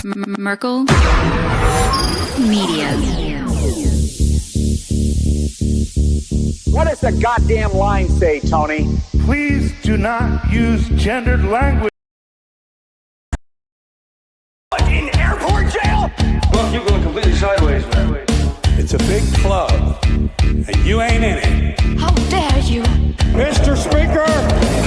Merkel Media. What does the goddamn line say, Tony? Please do not use gendered language. In airport jail? Look, you're going completely sideways, man. It's a big club, and you ain't in it. How dare you? Mr. Speaker,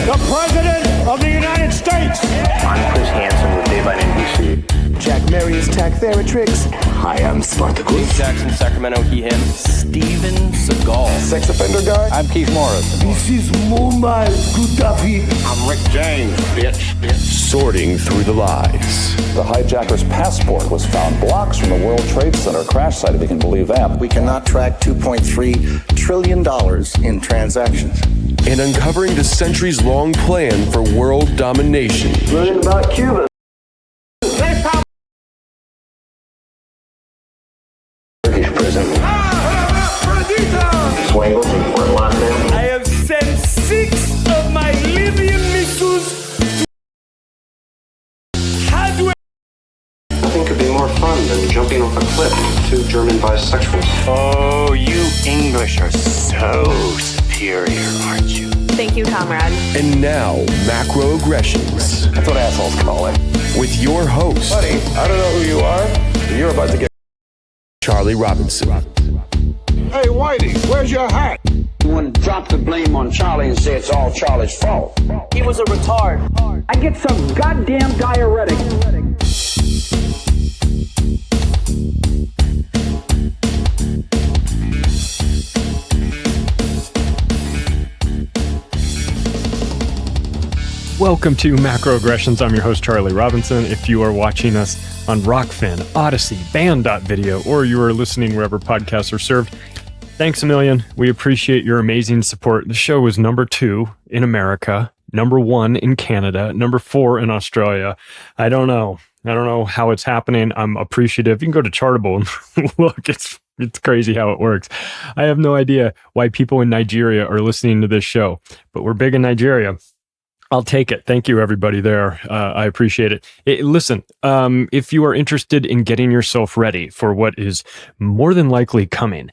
the President of the United States. I'm Chris Hansen with Dave on NBC. Jack Marius Tack Theratrix. Hi, I'm Spartacus. Jackson, Sacramento, he, him. Steven Seagal. Sex offender guy. I'm Keith Morris. This is Mumbai Gudafi. I'm Rick James, bitch. Sorting through the lies. The hijacker's passport was found blocks from the World Trade Center crash site, if you can believe that. We cannot track $2.3 trillion in transactions. And uncovering the centuries-long plan for world domination. Learning about Cuba. Turkish prison. Swangles in Fort Lauderdale. I have sent 6 of my Libyan missiles to Nothing could be more fun than jumping off a cliff with 2 German bisexuals. Oh, you English are so superior, aren't you? Thank you, comrade. And now, Macroaggressions. That's what assholes call it. With your host, Buddy, I don't know who you are, but you're about to get Charlie Robinson. Hey, Whitey, where's your hat? You want to drop the blame on Charlie and say it's all Charlie's fault. He was a retard. I get some goddamn diuretic. Welcome to Macroaggressions. I'm your host, Charlie Robinson. If you are watching us on Rockfin, Odyssey, Band.video, or you are listening wherever podcasts are served, thanks a million. We appreciate your amazing support. The show is number 2 in America, number 1 in Canada, number 4 in Australia. I don't know how it's happening. I'm appreciative. You can go to Chartable and look. It's crazy how it works. I have no idea why people in Nigeria are listening to this show, but we're big in Nigeria. I'll take it. Thank you, everybody there. I appreciate it. Listen, if you are interested in getting yourself ready for what is more than likely coming,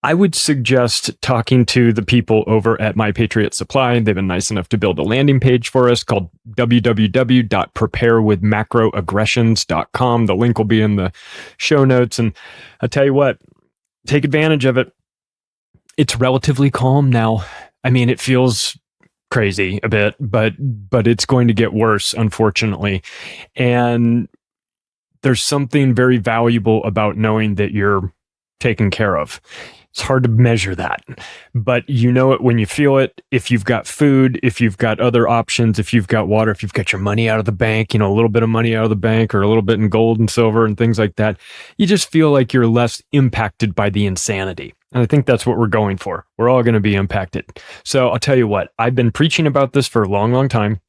I would suggest talking to the people over at My Patriot Supply. They've been nice enough to build a landing page for us called www.preparewithmacroaggressions.com. The link will be in the show notes. And I'll tell you what, take advantage of it. It's relatively calm now. I mean, it feels crazy a bit, but it's going to get worse, unfortunately. And there's something very valuable about knowing that you're taken care of. It's hard to measure that, but you know it when you feel it. If you've got food, if you've got other options, if you've got water, if you've got your money out of the bank, a little bit of money out of the bank or a little bit in gold and silver and things like that, you just feel like you're less impacted by the insanity. And I think that's what we're going for. We're all going to be impacted. So I'll tell you what, I've been preaching about this for a long, long time.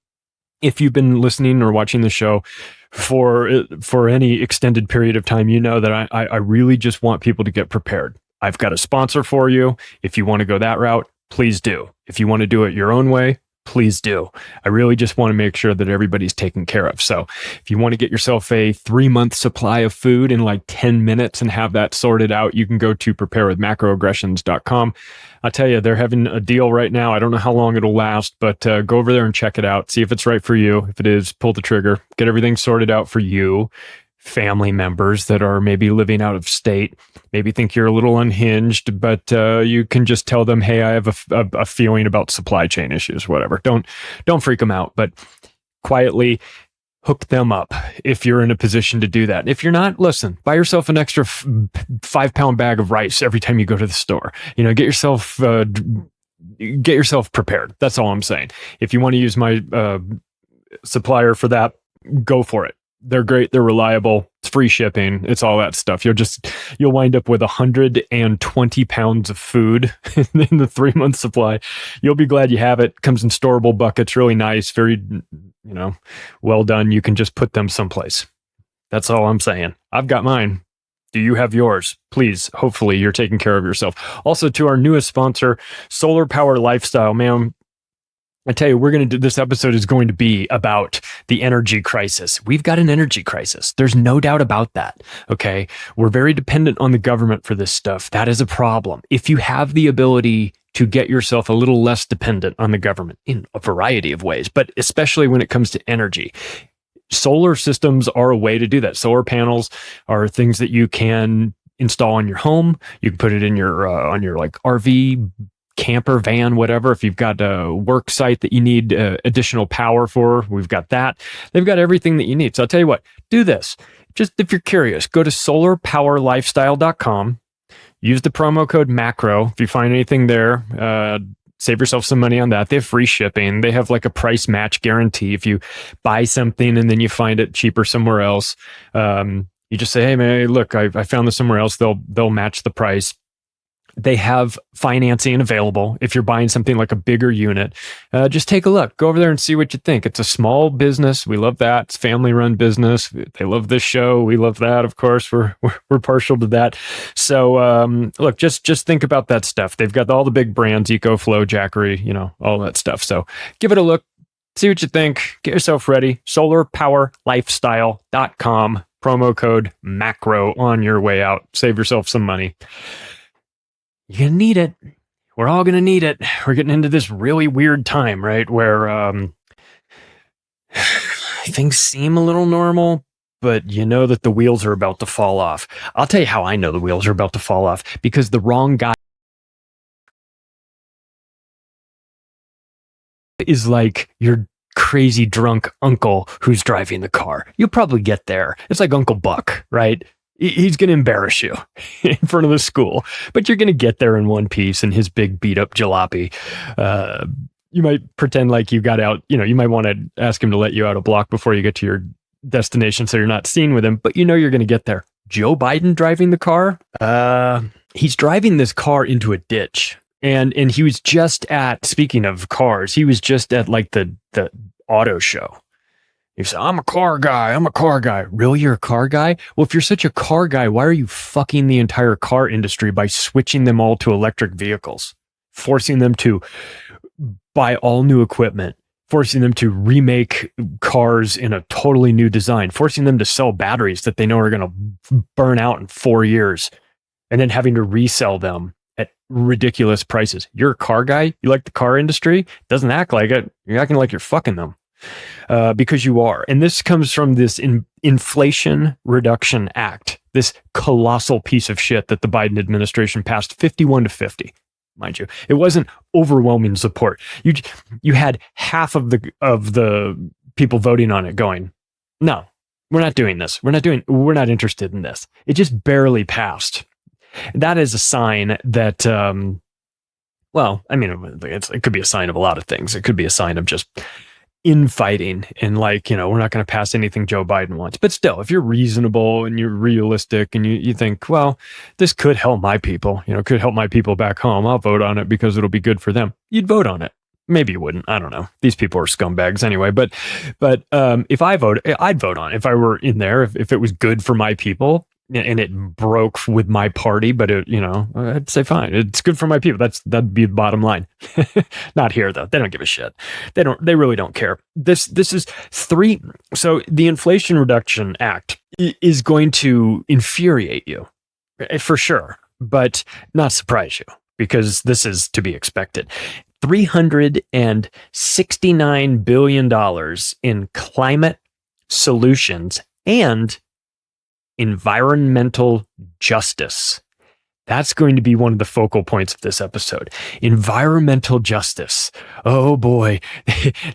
If you've been listening or watching the show for any extended period of time, you know that I really just want people to get prepared. I've got a sponsor for you. If you want to go that route, please do. If you want to do it your own way, please do. I really just want to make sure that everybody's taken care of. So if you want to get yourself a 3-month supply of food in like 10 minutes and have that sorted out, you can go to preparewithmacroaggressions.com. I'll tell you, they're having a deal right now. I don't know how long it'll last, but go over there and check it out. See if it's right for you. If it is, pull the trigger. Get everything sorted out for you. Family members that are maybe living out of state, maybe think you're a little unhinged, but you can just tell them, hey, I have a feeling about supply chain issues, whatever. Don't freak them out, but quietly hook them up if you're in a position to do that. If you're not, listen, buy yourself an extra 5-pound bag of rice every time you go to the store. Get yourself prepared. That's all I'm saying. If you want to use my supplier for that, go for it. They're great. They're reliable. It's free shipping. It's all that stuff. You'll wind up with 120 pounds of food in the 3-month supply. You'll be glad you have it. Comes in storable buckets. Really nice. Very, well done. You can just put them someplace. That's all I'm saying. I've got mine. Do you have yours? Please, hopefully you're taking care of yourself. Also to our newest sponsor, Solar Power Lifestyle. Man, I tell you, this episode is going to be about the energy crisis. We've got an energy crisis. There's no doubt about that. Okay. We're very dependent on the government for this stuff. That is a problem. If you have the ability to get yourself a little less dependent on the government in a variety of ways, but especially when it comes to energy, solar systems are a way to do that. Solar panels are things that you can install on your home. You can put it in your, on your like RV, camper, van, whatever. If you've got a work site that you need additional power for, we've got that. They've got everything that you need. So I'll tell you what, do this. Just if you're curious, go to solarpowerlifestyle.com. Use the promo code MACRO. If you find anything there, save yourself some money on that. They have free shipping. They have like a price match guarantee. If you buy something and then you find it cheaper somewhere else, you just say, hey man, look, I found this somewhere else. They'll match the price. They have financing available if you're buying something like a bigger unit. Just take a look. Go over there and see what you think. It's a small business. We love that. It's family-run business. They love this show. We love that, of course. We're partial to that. So look, just think about that stuff. They've got all the big brands, EcoFlow, Jackery, all that stuff. So give it a look. See what you think. Get yourself ready. SolarPowerLifestyle.com. Promo code MACRO on your way out. Save yourself some money. You're going to need it. We're all going to need it. We're getting into this really weird time, right? Where things seem a little normal, but you know that the wheels are about to fall off. I'll tell you how I know the wheels are about to fall off, because the wrong guy is like your crazy drunk uncle who's driving the car. You'll probably get there. It's like Uncle Buck, right? He's going to embarrass you in front of the school, but you're going to get there in one piece in his big beat up jalopy. You might pretend like you got out, you might want to ask him to let you out a block before you get to your destination so you're not seen with him, but you're going to get there. Joe Biden driving the car? He's driving this car into a ditch. And he was just speaking of cars, he was just at like the auto show. He said, I'm a car guy. Really? You're a car guy? Well, if you're such a car guy, why are you fucking the entire car industry by switching them all to electric vehicles? Forcing them to buy all new equipment, forcing them to remake cars in a totally new design, forcing them to sell batteries that they know are going to burn out in 4 years, and then having to resell them at ridiculous prices. You're a car guy? You like the car industry? Doesn't act like it. You're acting like you're fucking them. Because you are. And this comes from this Inflation Reduction Act, this colossal piece of shit that the Biden administration passed 51-50, mind you. It wasn't overwhelming support. You had half of the people voting on it going, no, we're not doing this. We're not interested in this. It just barely passed. That is a sign that, it could be a sign of a lot of things. It could be a sign of just infighting and we're not going to pass anything Joe Biden wants. But still, if you're reasonable and you're realistic and you think, well, this could help my people, could help my people back home, I'll vote on it because it'll be good for them. You'd vote on it. Maybe you wouldn't. I don't know. These people are scumbags anyway. But if I vote, I'd vote on it. If I were in there, if it was good for my people and it broke with my party, but I'd say fine. It's good for my people. That'd be the bottom line. Not here though. They don't give a shit. They really don't care. This is so the Inflation Reduction Act is going to infuriate you for sure, but not surprise you, because this is to be expected. $369 billion in climate solutions and environmental justice. That's going to be one of the focal points of this episode. Environmental justice. Oh boy,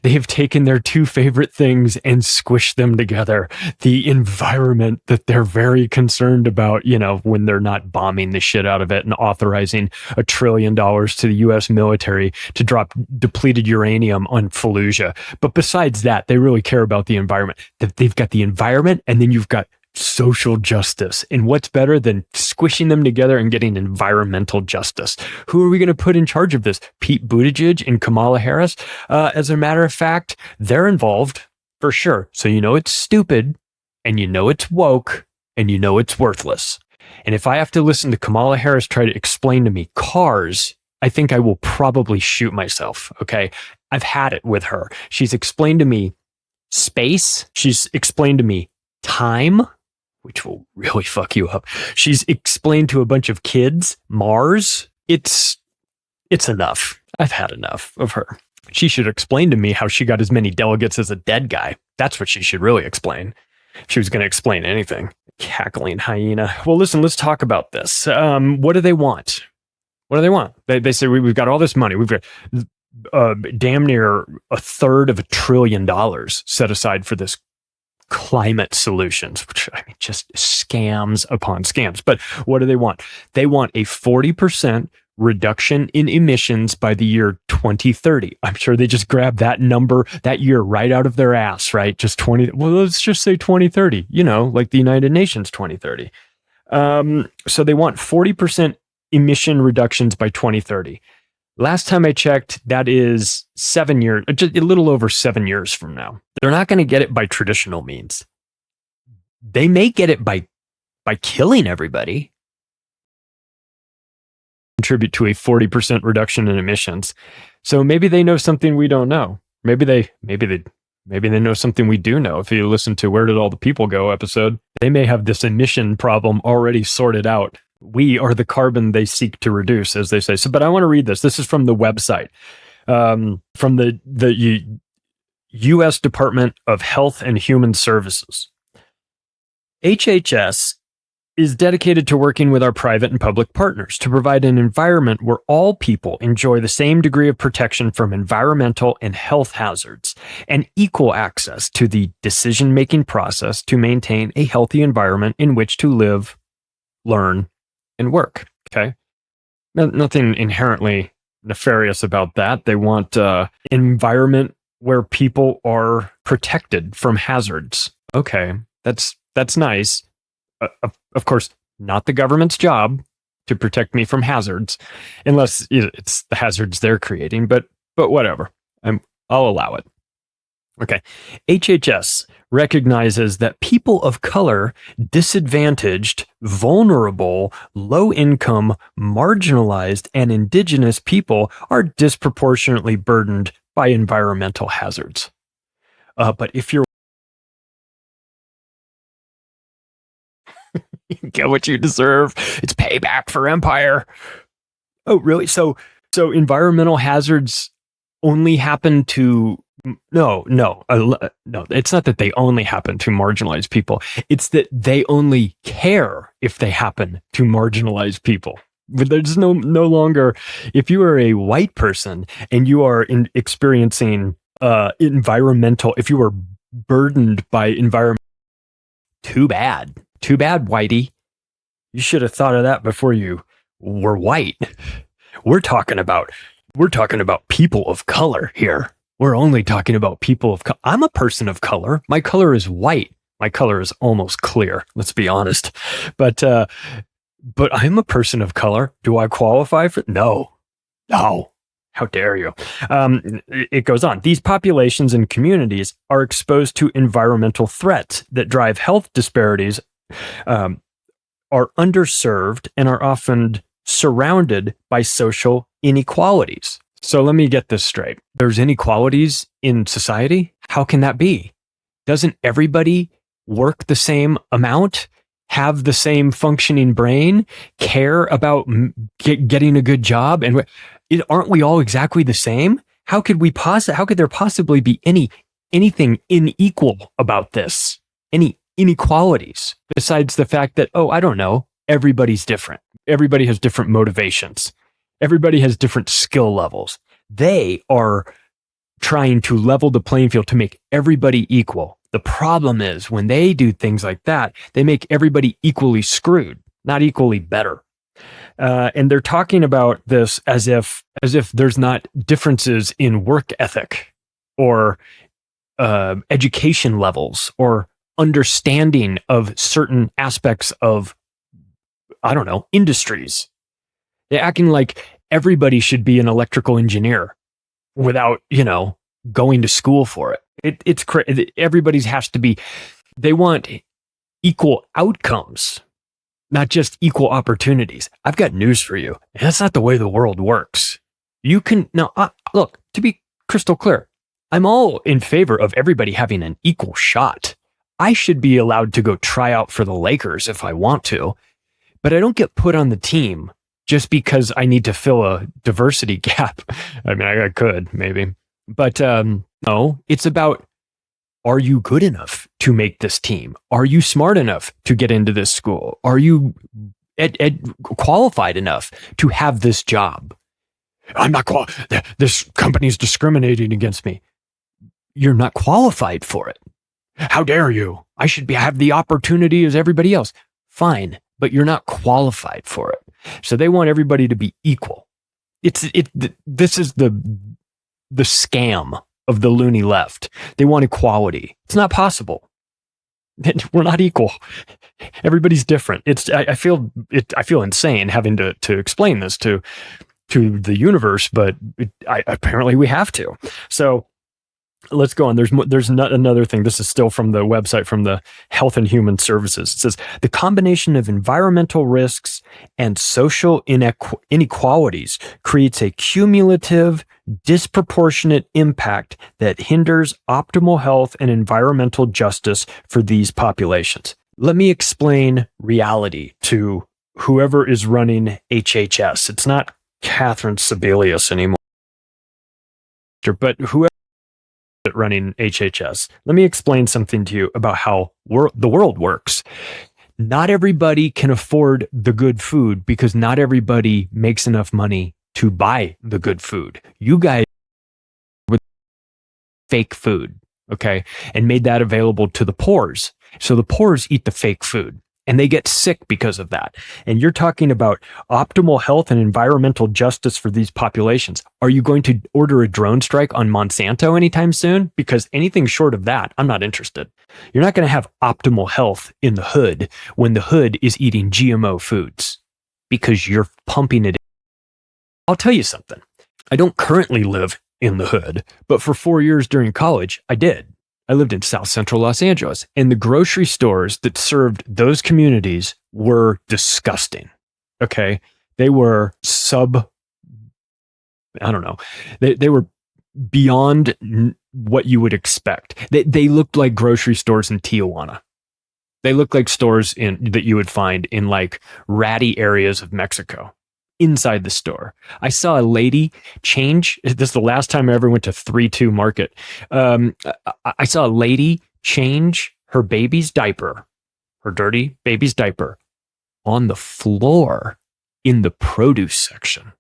they've taken their two favorite things and squished them together. The environment that they're very concerned about, when they're not bombing the shit out of it and authorizing $1 trillion to the US military to drop depleted uranium on Fallujah. But besides that, they really care about the environment. They've got the environment, and then you've got social justice. And what's better than squishing them together and getting environmental justice? Who are we going to put in charge of this? Pete Buttigieg and Kamala Harris? As a matter of fact, they're involved for sure. So it's stupid, and it's woke, and it's worthless. And if I have to listen to Kamala Harris try to explain to me cars, I think I will probably shoot myself. Okay. I've had it with her. She's explained to me space. She's explained to me time, which will really fuck you up. She's explained to a bunch of kids Mars. It's enough. I've had enough of her. She should explain to me how she got as many delegates as a dead guy. That's what she should really explain. If she was going to explain anything. Cackling hyena. Well, listen, let's talk about this. What do they want? What do they want? They say, we've got all this money. We've got damn near $1/3 trillion set aside for this climate solutions, which I mean, just scams upon scams. But what do they want? They want a 40% reduction in emissions by the year 2030. I'm sure they just grabbed that number, that year, right out of their ass, right? Just 20. Well, let's just say 2030, like the United Nations 2030. So they want 40% emission reductions by 2030. Last time I checked, that is 7 years, just a little over 7 years from now. They're not going to get it by traditional means. They may get it by killing everybody. Contribute to a 40% reduction in emissions. So maybe they know something we don't know. Maybe they know something we do know. If you listen to Where Did All the People Go episode, they may have this emission problem already sorted out. We are the carbon they seek to reduce, as they say. So, but I want to read this. This is from the website, from the U.S. Department of Health and Human Services. HHS is dedicated to working with our private and public partners to provide an environment where all people enjoy the same degree of protection from environmental and health hazards and equal access to the decision-making process to maintain a healthy environment in which to live, learn, and work. Okay. Nothing inherently nefarious about that. They want an environment where people are protected from hazards. Okay. That's nice. Of course, not the government's job to protect me from hazards, unless it's the hazards they're creating, but whatever. I'll allow it. Okay. HHS recognizes that people of color, disadvantaged, vulnerable, low-income, marginalized, and indigenous people are disproportionately burdened by environmental hazards. But if you're get what you deserve, it's payback for empire. Oh, really? So environmental hazards only happen to no. It's not that they only happen to marginalized people. It's that they only care if they happen to marginalize people. But there's no longer, if you are a white person and you are experiencing environmental, if you are burdened by environment, too bad, whitey. You should have thought of that before you were white. We're talking about people of color here. We're only talking about people of color. I'm a person of color. My color is white. My color is almost clear. Let's be honest. But I'm a person of color. Do I qualify for? No. How dare you? It goes on. These populations and communities are exposed to environmental threats that drive health disparities, are underserved, and are often surrounded by social inequalities. So let me get this straight. There's inequalities in society? How can that be? Doesn't everybody work the same amount, have the same functioning brain, care about getting a good job? And aren't we all exactly the same? How could there possibly be anything unequal about this? Any inequalities besides the fact that, I don't know, everybody's different. Everybody has different motivations. Everybody has different skill levels. They are trying to level the playing field to make everybody equal. The problem is when they do things like that, they make everybody equally screwed, not equally better. And they're talking about this as if there's not differences in work ethic or education levels or understanding of certain aspects of, I don't know, industries. They're acting like everybody should be an electrical engineer without, going to school for it. It's everybody's has to be. They want equal outcomes, not just equal opportunities. I've got news for you. That's not the way the world works. You can look, to be crystal clear. I'm all in favor of everybody having an equal shot. I should be allowed to go try out for the Lakers if I want to, but I don't get put on the team just because I need to fill a diversity gap. I mean, I could maybe, but no, it's about, are you good enough to make this team? Are you smart enough to get into this school? Are you qualified enough to have this job? I'm not this company's discriminating against me. You're not qualified for it. How dare you? I should have the opportunity as everybody else. Fine, but you're not qualified for it. So they want everybody to be equal. This is the scam of the loony left. They want equality. It's not possible. We're not equal. Everybody's different. I feel insane having to explain this to the universe, but apparently we have to. So let's go on. There's not another thing. This is still from the website from the Health and Human Services. It says the combination of environmental risks and social inequalities creates a cumulative, disproportionate impact that hinders optimal health and environmental justice for these populations. Let me explain reality to whoever is running HHS. It's not Catherine Sebelius anymore, but whoever running HHS. Let me explain something to you about how the world works. Not everybody can afford the good food because not everybody makes enough money to buy the good food. You guys with fake food, okay, and made that available to the poors. So the poors eat the fake food and they get sick because of that. And you're talking about optimal health and environmental justice for these populations. Are you going to order a drone strike on Monsanto anytime soon? Because anything short of that, I'm not interested. You're not going to have optimal health in the hood when the hood is eating GMO foods because you're pumping it in. I'll tell you something. I don't currently live in the hood, but for 4 years during college, I did. I lived in South Central Los Angeles, and the grocery stores that served those communities were disgusting. Okay. They were they were beyond what you would expect. They looked like grocery stores in Tijuana. They looked like stores that you would find in like ratty areas of Mexico. Inside the store, I saw a lady change. This is the last time I ever went to 3-2 Market. I saw a lady change her baby's diaper, her dirty baby's diaper, on the floor in the produce section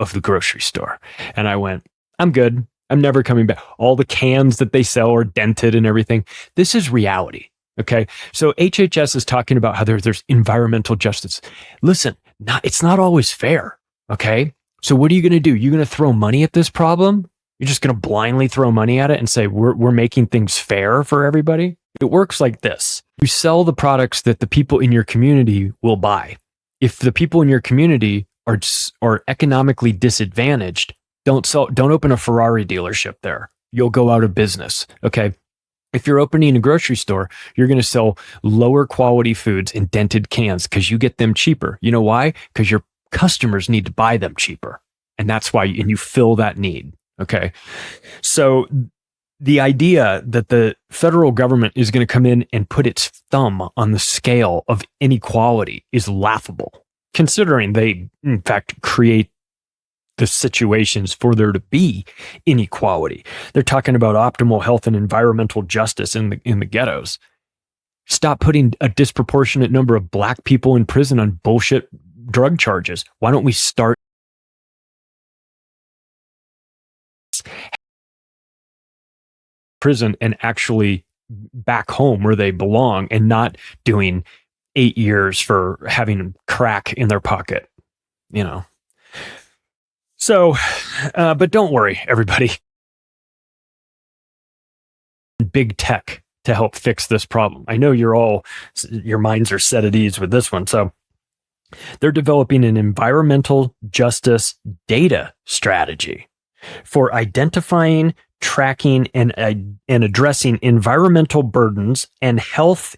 of the grocery store. And I went, I'm good. I'm never coming back. All the cans that they sell are dented and everything. This is reality. Okay. So HHS is talking about how there's environmental justice. Listen, it's not always fair. Okay. So what are you going to do? You're going to throw money at this problem? You're just going to blindly throw money at it and say, we're making things fair for everybody. It works like this. You sell the products that the people in your community will buy. If the people in your community are economically disadvantaged, don't open a Ferrari dealership there. You'll go out of business. Okay. If you're opening a grocery store, you're going to sell lower quality foods in dented cans because you get them cheaper. You know why? Because your customers need to buy them cheaper. And that's why, and you fill that need. Okay. So the idea that the federal government is going to come in and put its thumb on the scale of inequality is laughable, considering they, in fact, create the situations for there to be inequality. They're talking about optimal health and environmental justice in the ghettos. Stop putting a disproportionate number of black people in prison on bullshit drug charges. Why don't we start prison and actually back home where they belong and not doing 8 years for having crack in their pocket, you know? So, but don't worry, everybody. Big tech to help fix this problem. I know your minds are set at ease with this one. So they're developing an environmental justice data strategy for identifying, tracking, and addressing environmental burdens and health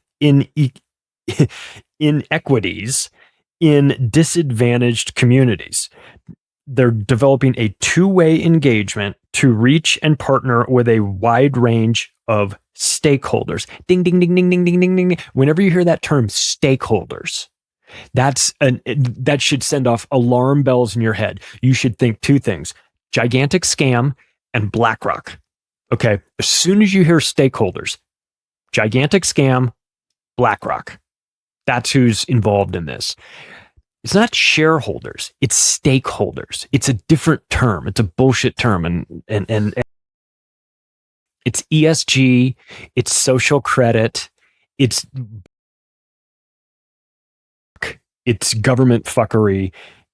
inequities in disadvantaged communities. They're developing a two-way engagement to reach and partner with a wide range of stakeholders. Ding, ding, ding, ding, ding, ding, ding, ding. Whenever you hear that term, stakeholders, that should send off alarm bells in your head. You should think two things: gigantic scam and BlackRock. Okay. As soon as you hear stakeholders, gigantic scam, BlackRock, that's who's involved in this. It's not shareholders, it's stakeholders. It's a different term. It's a bullshit term. And it's ESG, it's social credit, it's government fuckery,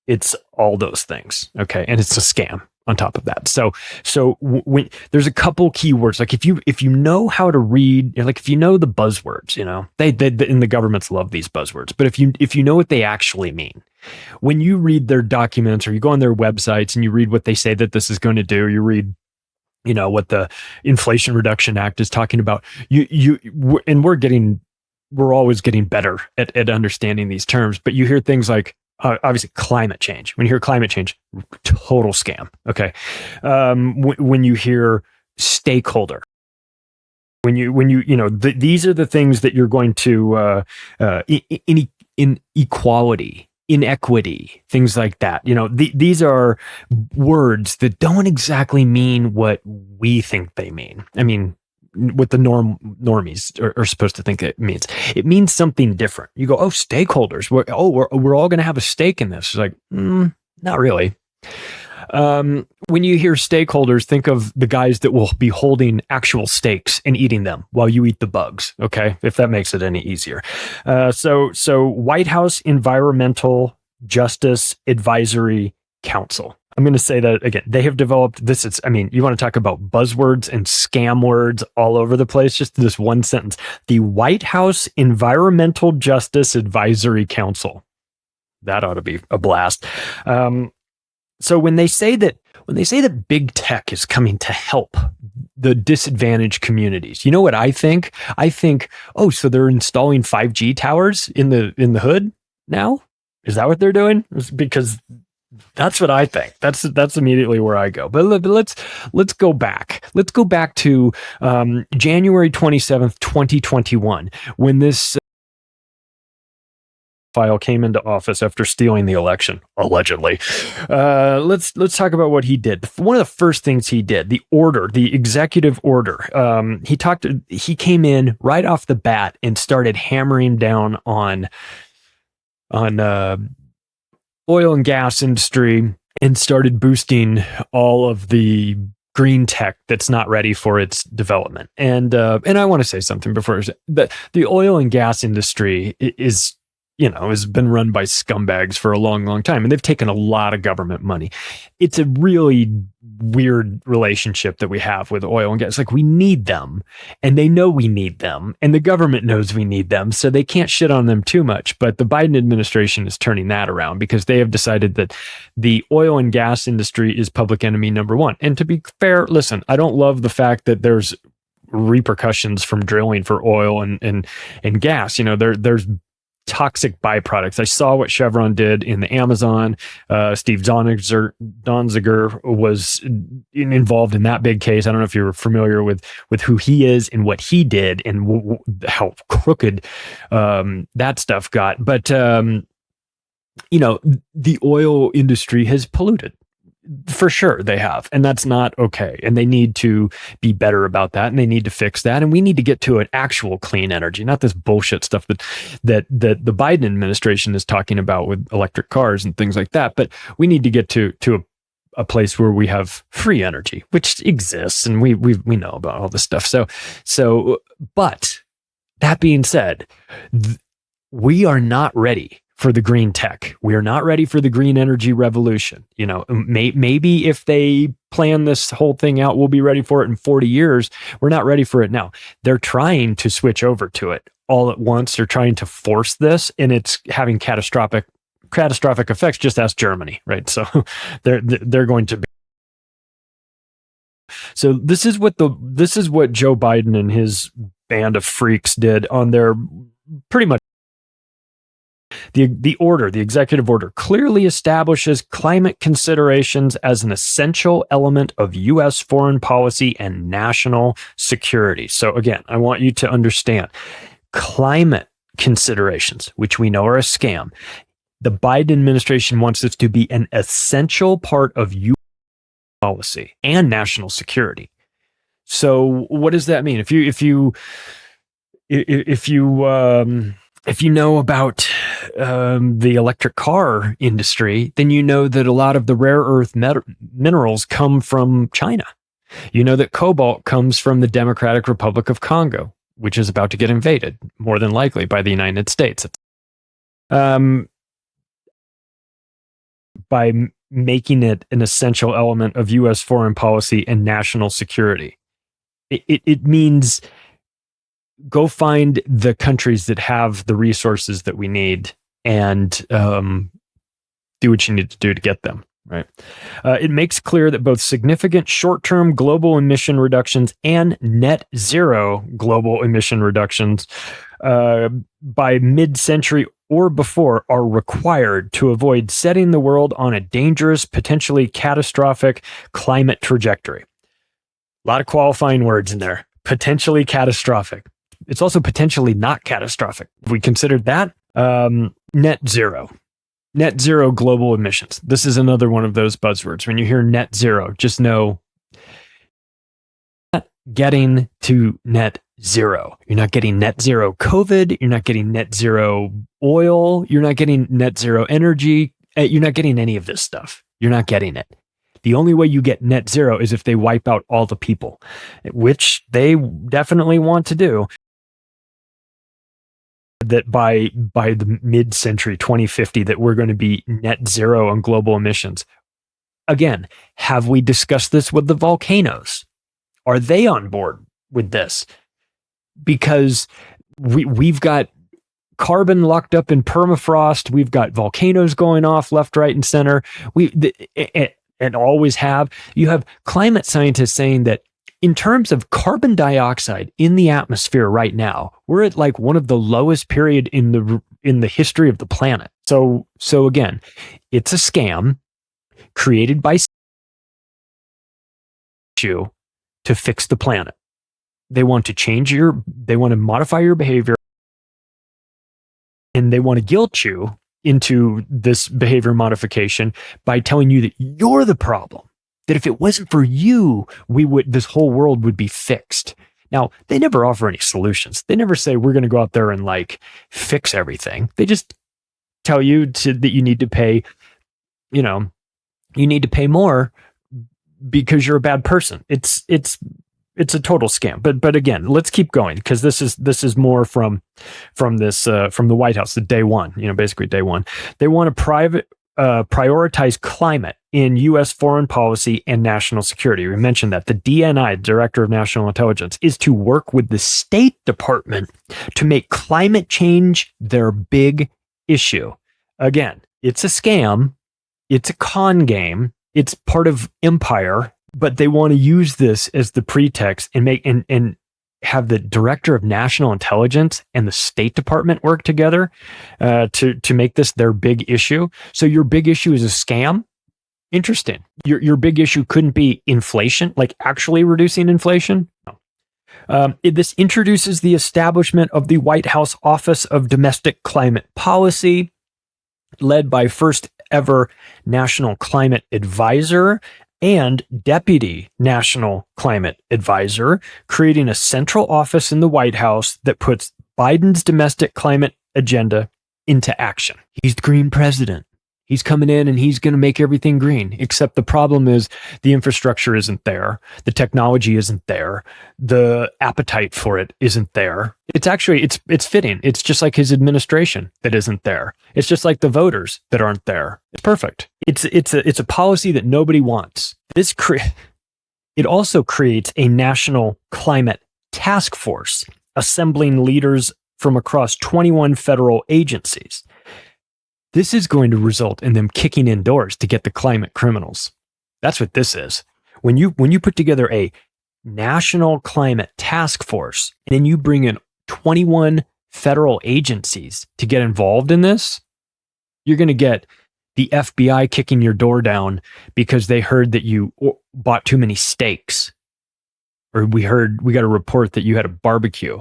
it's all those things. Okay. And it's a scam on top of that. So when there's a couple keywords, like if you know how to read, like if you know the buzzwords, they and the governments love these buzzwords, but if you know what they actually mean, when you read their documents or you go on their websites and you read what they say that this is going to do, you read, what the Inflation Reduction Act is talking about, and we're always getting better at understanding these terms, but you hear things like, obviously climate change. When you hear climate change, total scam. Okay. When you hear stakeholder, these are the things that you're going to, inequality, inequity, things like that. These are words that don't exactly mean what we think they mean. I mean, what the normies are supposed to think it means. It means something different. You go, stakeholders. We're all going to have a stake in this. It's like, not really. When you hear stakeholders, think of the guys that will be holding actual steaks and eating them while you eat the bugs. Okay, if that makes it any easier. So White House Environmental Justice Advisory Council. I'm going to say that again. They have developed this. You want to talk about buzzwords and scam words all over the place. Just this one sentence: the White House Environmental Justice Advisory Council. That ought to be a blast. So when they say that big tech is coming to help the disadvantaged communities, you know what I think? I think, so they're installing 5G towers in the hood now? Is that what they're doing? Because that's what I think. That's immediately where I go. But let's go back. Let's go back to January 27th, 2021, when this file came into office after stealing the election, allegedly. Let's talk about what he did. One of the first things he did, the executive order. He came in right off the bat and started hammering down on oil and gas industry and started boosting all of the green tech that's not ready for its development. And I want to say something before the oil and gas industry has been run by scumbags for a long, long time, and they've taken a lot of government money. It's a really weird relationship that we have with oil and gas. Like, we need them, and they know we need them, and the government knows we need them, so they can't shit on them too much. But the Biden administration is turning that around because they have decided that the oil and gas industry is public enemy number one. And to be fair, listen, I don't love the fact that there's repercussions from drilling for oil and gas. There's toxic byproducts. I saw what Chevron did in the Amazon. Steve Donziger was involved in that big case. I don't know if you're familiar with who he is and what he did and how crooked that stuff got. But the oil industry has polluted. For sure they have, and that's not okay. And they need to be better about that, and they need to fix that. And we need to get to an actual clean energy, not this bullshit stuff that the Biden administration is talking about with electric cars and things like that. But we need to get to a place where we have free energy, which exists, and we know about all this stuff. So, but that being said, we are not ready for the green tech. We are not ready for the green energy revolution. Maybe if they plan this whole thing out, we'll be ready for it in 40 years. We're not ready for it now. They're trying to switch over to it all at once. They're trying to force this, and it's having catastrophic effects. Just ask Germany, right? So they're going to be. So this is what Joe Biden and his band of freaks did on their pretty much. The executive order clearly establishes climate considerations as an essential element of U.S. foreign policy and national security. So again, I want you to understand climate considerations, which we know are a scam. The Biden administration wants this to be an essential part of U.S. policy and national security. So what does that mean? If you know about the electric car industry, then you know that a lot of the rare earth minerals come from China. You know that cobalt comes from the Democratic Republic of Congo, which is about to get invaded, more than likely, by the United States. By making it an essential element of U.S. foreign policy and national security. It means go find the countries that have the resources that we need and do what you need to do to get them, right? It makes clear that both significant short-term global emission reductions and net zero global emission reductions by mid-century or before are required to avoid setting the world on a dangerous, potentially catastrophic climate trajectory. A lot of qualifying words in there. Potentially catastrophic. It's also potentially not catastrophic. If we considered that, net zero global emissions. This is another one of those buzzwords. When you hear net zero, just know not getting to net zero. You're not getting net zero COVID. You're not getting net zero oil. You're not getting net zero energy. You're not getting any of this stuff. You're not getting it. The only way you get net zero is if they wipe out all the people, which they definitely want to do. That by the mid-century 2050, that we're going to be net zero on global emissions. Again, have we discussed this with the volcanoes? Are they on board with this? Because we've got carbon locked up in permafrost. We've got volcanoes going off left, right, and center. And always have. You have climate scientists saying that in terms of carbon dioxide in the atmosphere right now, we're at like one of the lowest period in the history of the planet. So again, it's a scam created by you to fix the planet. They want to modify your behavior, and they want to guilt you into this behavior modification by telling you that you're the problem. That if it wasn't for you, this whole world would be fixed. Now, they never offer any solutions. They never say we're going to go out there and like fix everything. They just tell you that you need to pay, you need to pay more because you're a bad person. It's a total scam. But again, let's keep going, because this is more from the White House, the day one, basically day one. They want to prioritize climate in U.S. foreign policy and national security. We mentioned that the DNI, Director of National Intelligence, is to work with the State Department to make climate change their big issue. Again, it's a scam. It's a con game. It's part of empire. But they want to use this as the pretext and make and have the Director of National Intelligence and the State Department work together to make this their big issue. So your big issue is a scam. Interesting. Your big issue couldn't be inflation, like actually reducing inflation. No. This introduces the establishment of the White House Office of Domestic Climate Policy, led by first ever National Climate Advisor and Deputy National Climate Advisor, creating a central office in the White House that puts Biden's domestic climate agenda into action. He's the green president. He's coming in and he's going to make everything green, except the problem is the infrastructure isn't there. The technology isn't there. The appetite for it isn't there. It's actually, it's fitting. It's just like his administration that isn't there. It's just like the voters that aren't there. It's perfect. It's a policy that nobody wants. It also creates a national climate task force, assembling leaders from across 21 federal agencies. This is going to result in them kicking in doors to get the climate criminals. That's what this is. When you put together a national climate task force and then you bring in 21 federal agencies to get involved in this, You're going to get the FBI kicking your door down because they heard that you bought too many steaks. Or we got a report that you had a barbecue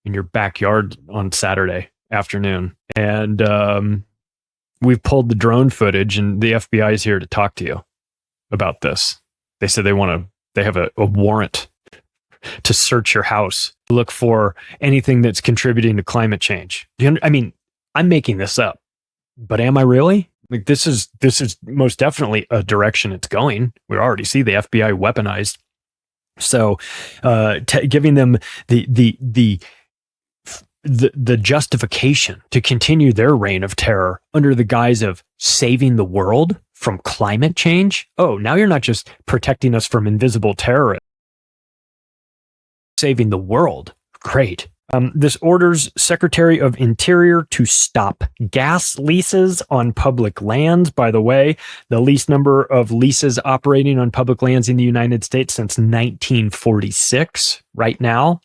in your backyard on Saturday afternoon. And we've pulled the drone footage, and the FBI is here to talk to you about this. They said they have a warrant to search your house, look for anything that's contributing to climate change. I mean, I'm making this up, but am I really? Like, this is most definitely a direction it's going. We already see the FBI weaponized. So, giving them the justification to continue their reign of terror under the guise of saving the world from climate change. Oh, now you're not just protecting us from invisible terrorists, saving the world. Great. This orders Secretary of Interior to stop gas leases on public lands. By the way, the least number of leases operating on public lands in the United States since 1946. Right now,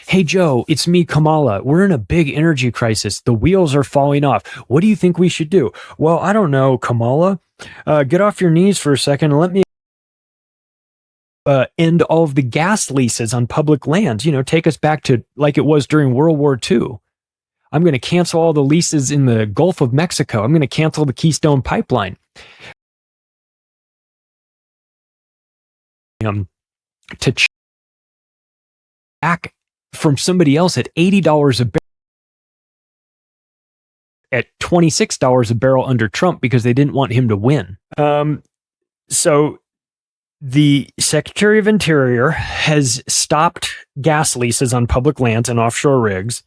hey Joe, it's me, Kamala. We're in a big energy crisis. The wheels are falling off. What do you think we should do? Well, I don't know, Kamala. Get off your knees for a second and let me end all of the gas leases on public lands. Take us back to like it was during World War II. I'm going to cancel all the leases in the Gulf of Mexico. I'm going to cancel the Keystone Pipeline. To back from somebody else at $80 a barrel, at $26 a barrel under Trump because they didn't want him to win. So the Secretary of Interior has stopped gas leases on public lands and offshore rigs,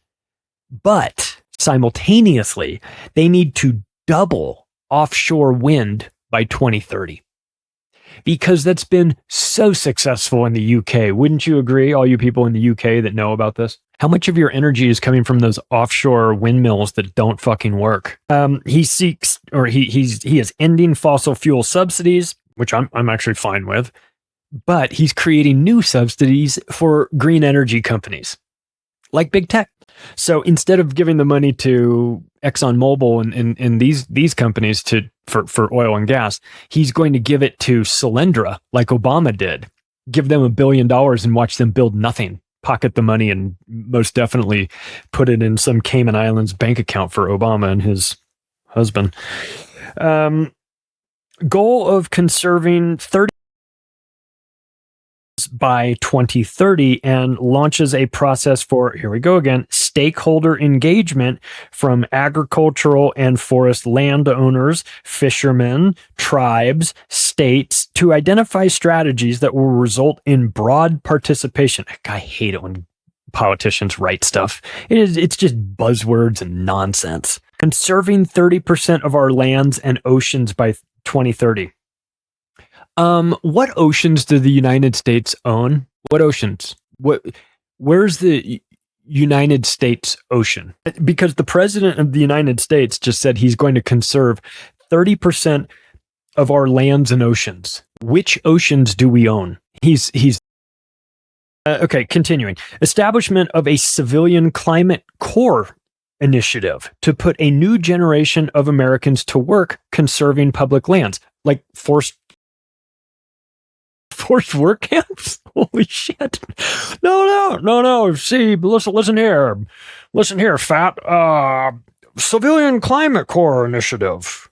but simultaneously, they need to double offshore wind by 2030. Because that's been so successful in the UK. Wouldn't you agree, all you people in the UK that know about this? How much of your energy is coming from those offshore windmills that don't fucking work? He is ending fossil fuel subsidies, which I'm actually fine with, but he's creating new subsidies for green energy companies like big tech. So instead of giving the money to ExxonMobil and these companies for oil and gas, he's going to give it to Solyndra like Obama did. Give them $1 billion and watch them build nothing. Pocket the money and most definitely put it in some Cayman Islands bank account for Obama and his husband. Goal of conserving 30 by 2030 and launches a process for, here we go again, stakeholder engagement from agricultural and forest landowners, fishermen, tribes, states to identify strategies that will result in broad participation. I hate it when politicians write stuff. It's just buzzwords and nonsense. Conserving 30% of our lands and oceans by 2030. What oceans do the United States own? What oceans? Where's the United States ocean? Because the president of the United States just said he's going to conserve 30% of our lands and oceans. Which oceans do we own? Okay, continuing. Establishment of a civilian climate corps initiative to put a new generation of Americans to work conserving public lands, like forced work camps. Holy shit! No. See, listen here, fat. Civilian climate corps initiative.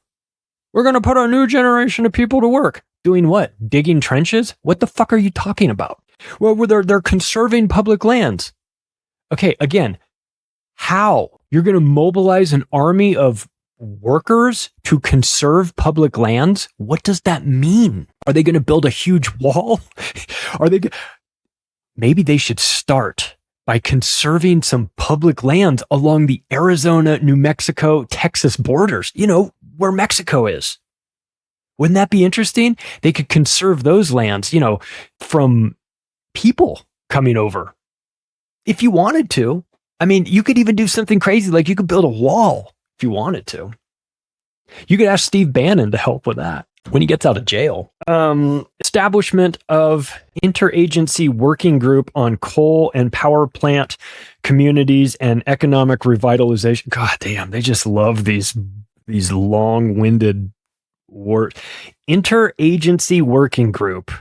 We're gonna put a new generation of people to work. Doing what? Digging trenches? What the fuck are you talking about? Well, they're conserving public lands. Okay, again, how? You're going to mobilize an army of workers to conserve public lands? What does that mean? Are they going to build a huge wall? Maybe they should start by conserving some public lands along the Arizona, New Mexico, Texas borders, where Mexico is. Wouldn't that be interesting? They could conserve those lands, from people coming over. If you wanted to. I mean, you could even do something crazy, like you could build a wall if you wanted to. You could ask Steve Bannon to help with that. when he gets out of jail. Establishment of interagency working group on coal and power plant communities and economic revitalization. God damn, they just love these long-winded words. Interagency working group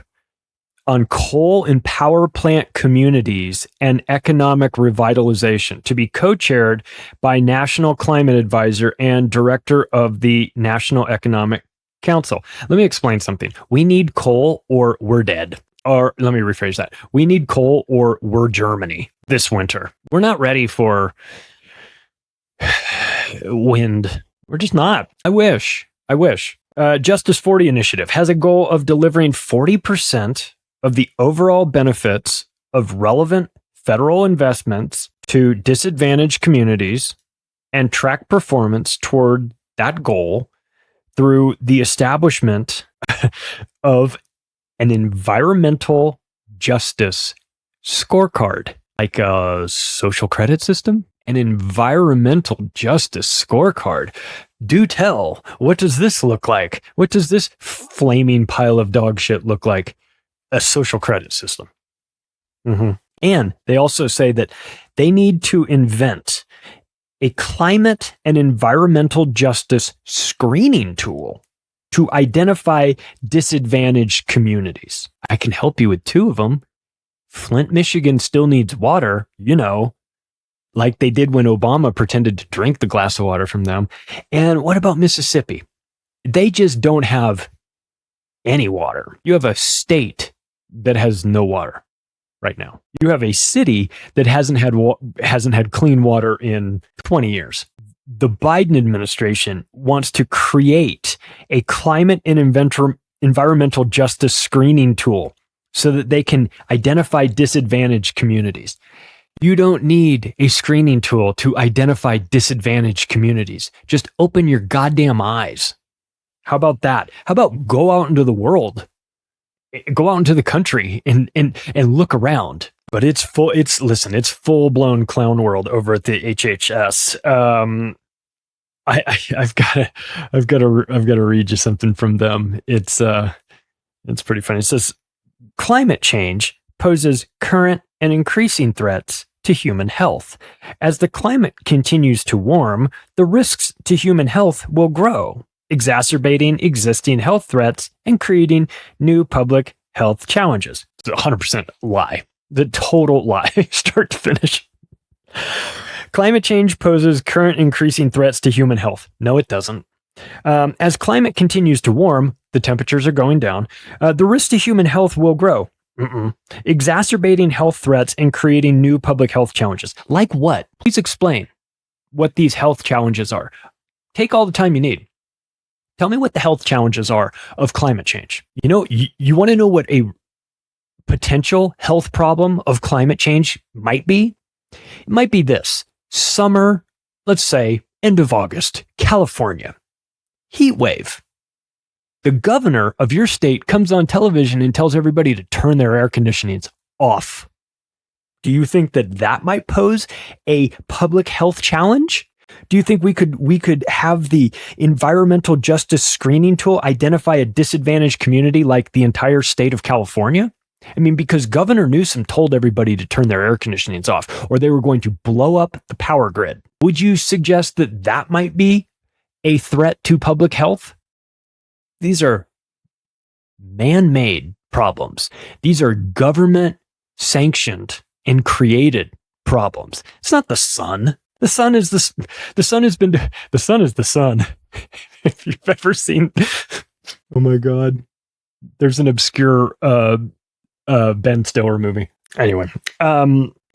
on coal and power plant communities and economic revitalization to be co-chaired by National Climate Advisor and Director of the National Economic Council. Let me explain something. We need coal or we're dead. Or let me rephrase that. We need coal or we're Germany this winter. We're not ready for wind. We're just not. I wish. Justice 40 initiative has a goal of delivering 40% of the overall benefits of relevant federal investments to disadvantaged communities and track performance toward that goal through the establishment of an environmental justice scorecard, like a social credit system. An environmental justice scorecard. Do tell, what does this look like? What does this flaming pile of dog shit look like? A social credit system. And they also say that they need to invent a climate and environmental justice screening tool to identify disadvantaged communities. I can help you with two of them. Flint, Michigan still needs water, like they did when Obama pretended to drink the glass of water from them. And what about Mississippi? They just don't have any water. You have a state that has no water right now. You have a city that hasn't had clean water in 20 years. The Biden administration wants to create a climate and environmental justice screening tool so that they can identify disadvantaged communities. You don't need a screening tool to identify disadvantaged communities. Just open your goddamn eyes. How about that? How about go out into the world? Go out into the country and look around. But it's full blown clown world over at the HHS. I've got to read you something from them. It's pretty funny. It says climate change poses current and increasing threats to human health. As the climate continues to warm, the risks to human health will grow, exacerbating existing health threats and creating new public health challenges. It's 100% lie. The total lie, start to finish. Climate change poses current increasing threats to human health. No, it doesn't. As climate continues to warm, the temperatures are going down, the risk to human health will grow. Exacerbating health threats and creating new public health challenges. Like what? Please explain what these health challenges are. Take all the time you need. Tell me what the health challenges are of climate change. You want to know what a potential health problem of climate change might be? It might be this. Summer, let's say end of August, California, heat wave. The governor of your state comes on television and tells everybody to turn their air conditionings off. Do you think that might pose a public health challenge? Do you think we could have the environmental justice screening tool identify a disadvantaged community like the entire state of California? I mean, because Governor Newsom told everybody to turn their air conditionings off or they were going to blow up the power grid. Would you suggest that might be a threat to public health? These are man-made problems. These are government-sanctioned and created problems. It's not the sun. The sun is the sun. If you've ever seen, oh my God, there's an obscure Ben Stiller movie. Anyway,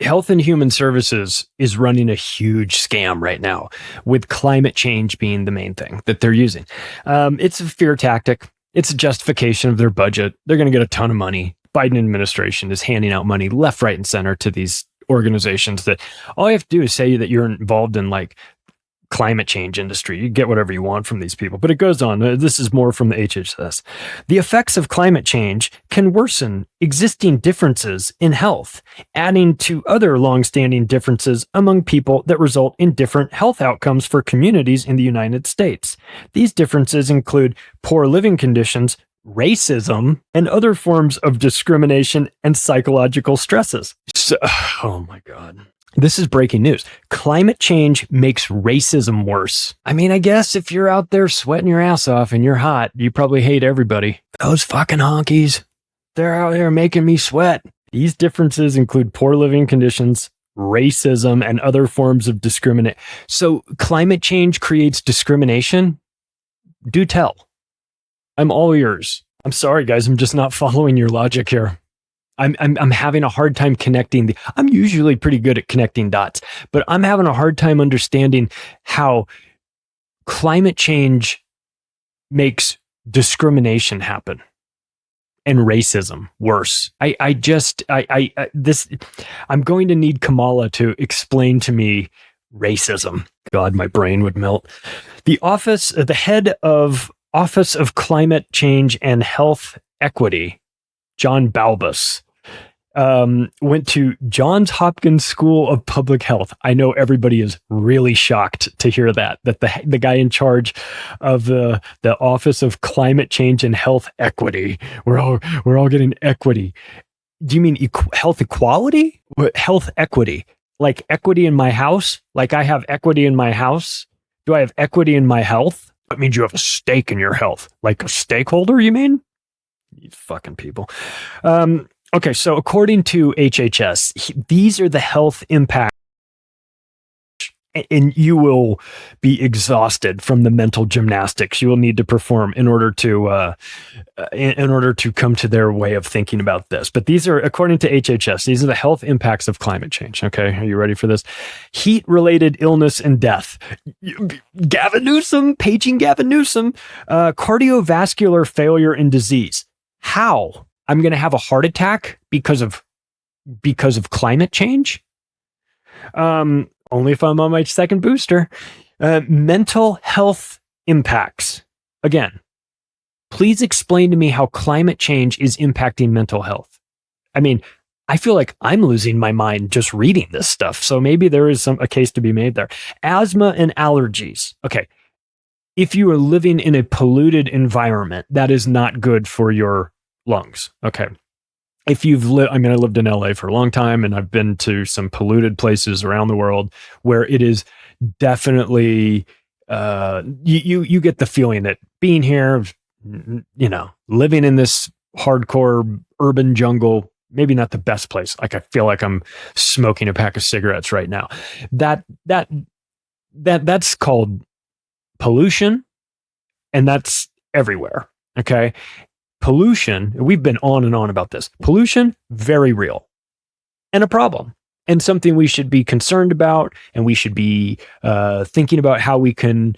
Health and Human Services is running a huge scam right now, with climate change being the main thing that they're using. It's a fear tactic. It's a justification of their budget. They're going to get a ton of money. Biden administration is handing out money left, right, and center to these organizations that all you have to do is say that you're involved in like climate change industry. You get whatever you want from these people, but it goes on. This is more from the HHS. The effects of climate change can worsen existing differences in health, adding to other longstanding differences among people that result in different health outcomes for communities in the United States. These differences include poor living conditions, racism, and other forms of discrimination and psychological stresses. So, oh my God. This is breaking news. Climate change makes racism worse. I mean, I guess if you're out there sweating your ass off and you're hot, you probably hate everybody. Those fucking honkies, they're out here making me sweat. These differences include poor living conditions, racism, and other forms of discrimination. So climate change creates discrimination? Do tell. I'm all ears. I'm sorry, guys. I'm just not following your logic here. I'm having a hard time connecting I'm usually pretty good at connecting dots, but I'm having a hard time understanding how climate change makes discrimination happen and racism worse. I'm going to need Kamala to explain to me racism. God, my brain would melt. The head of Office of Climate Change and Health Equity, John Balbus, went to Johns Hopkins School of Public Health. I know everybody is really shocked to hear that the guy in charge of the Office of Climate Change and Health Equity, we're all getting equity. Do you mean health equality? Health equity, like equity in my house? Like I have equity in my house? Do I have equity in my health? That means you have a stake in your health, like a stakeholder. You mean? You fucking people. Okay, so according to HHS, these are the health impacts, and you will be exhausted from the mental gymnastics you will need to perform in order to come to their way of thinking about this. But these are, according to HHS, these are the health impacts of climate change. Okay, are you ready for this? Heat-related illness and death. Gavin Newsom, paging Gavin Newsom. Cardiovascular failure and disease. How? I'm going to have a heart attack because of climate change? Only if I'm on my second booster. Mental health impacts. Again, please explain to me how climate change is impacting mental health. I mean, I feel like I'm losing my mind just reading this stuff. So maybe there is a case to be made there. Asthma and allergies. Okay. If you are living in a polluted environment, that is not good for your lungs. Okay. If you've lived, I lived in LA for a long time, and I've been to some polluted places around the world where it is definitely, you get the feeling that being here, living in this hardcore urban jungle, maybe not the best place. Like I feel like I'm smoking a pack of cigarettes right now. That's called pollution, and that's everywhere. Okay. Pollution, we've been on and on about this. Pollution, very real and a problem, and something we should be concerned about, and we should be thinking about how we can,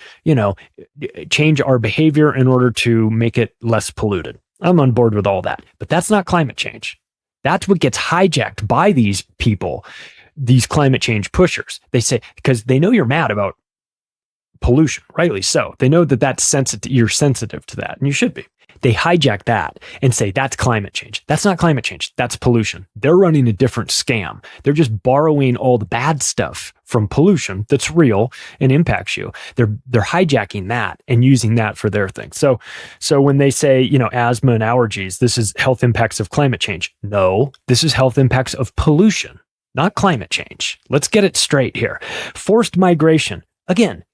change our behavior in order to make it less polluted. I'm on board with all that, but that's not climate change. That's what gets hijacked by these people, these climate change pushers. They say, because they know you're mad about pollution, rightly so. They know that's sensitive. You're sensitive to that, and you should be. They hijack that and say, that's climate change. That's not climate change. That's pollution. They're running a different scam. They're just borrowing all the bad stuff from pollution that's real and impacts you. They're hijacking that and using that for their thing. So when they say, asthma and allergies, this is health impacts of climate change. No, this is health impacts of pollution, not climate change. Let's get it straight here. Forced migration. Again,